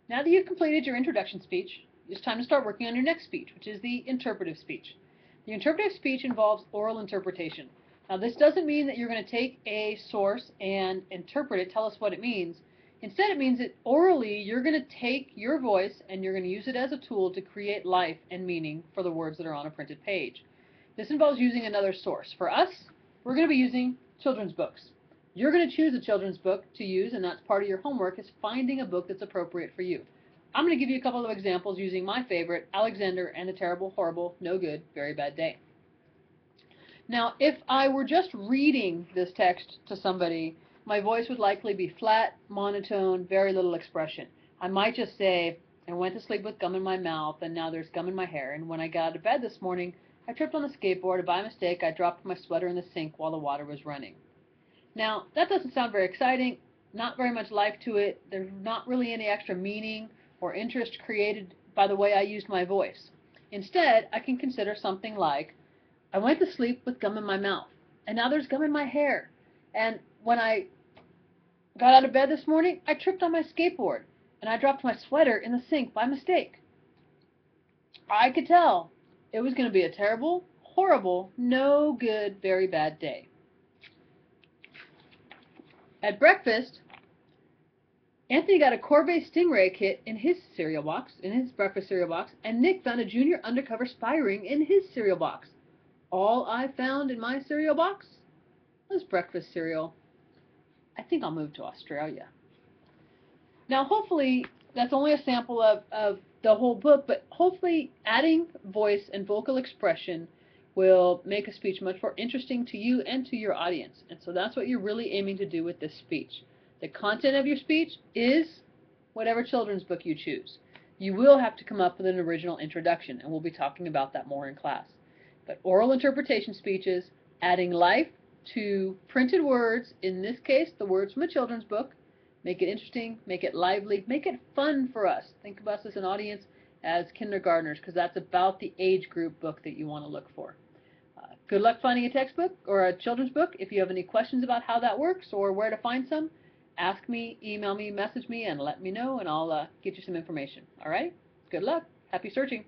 Now that you've completed your introduction speech, it's time to start working on your next speech, which is the interpretive speech. The interpretive speech involves oral interpretation. Now, this doesn't mean that you're going to take a source and interpret it, tell us what it means. Instead, it means that orally you're going to take your voice and you're going to use it as a tool to create life and meaning for the words that are on a printed page. This involves using another source. For us, we're going to be using children's books. You're going to choose a children's book to use, and that's part of your homework, is finding a book that's appropriate for you. I'm going to give you a couple of examples using my favorite, Alexander and the Terrible, Horrible, No Good, Very Bad Day. Now, if I were just reading this text to somebody, my voice would likely be flat, monotone, very little expression. I might just say, I went to sleep with gum in my mouth, and now there's gum in my hair, and when I got out of bed this morning, I tripped on the skateboard, and by mistake, I dropped my sweater in the sink while the water was running. Now, that doesn't sound very exciting, not very much life to it. There's not really any extra meaning or interest created by the way I used my voice. Instead, I can consider something like, I went to sleep with gum in my mouth, and now there's gum in my hair. And when I got out of bed this morning, I tripped on my skateboard, and I dropped my sweater in the sink by mistake. I could tell it was going to be a terrible, horrible, no good, very bad day. At breakfast, Anthony got a Corvée Stingray kit in his cereal box, in his breakfast cereal box, and Nick found a junior undercover spy ring in his cereal box. All I found in my cereal box was breakfast cereal. I think I'll move to Australia. Now, hopefully, that's only a sample of the whole book, but hopefully adding voice and vocal expression will make a speech much more interesting to you and to your audience. And so that's what you're really aiming to do with this speech. The content of your speech is whatever children's book you choose. You will have to come up with an original introduction, and we'll be talking about that more in class. But oral interpretation speeches, adding life to printed words, in this case, the words from a children's book, make it interesting, make it lively, make it fun for us. Think of us as an audience as kindergartners, because that's about the age group book that you want to look for. Good luck finding a textbook or a children's book. If you have any questions about how that works or where to find some, ask me, email me, message me, and let me know, and I'll get you some information. All right? Good luck. Happy searching.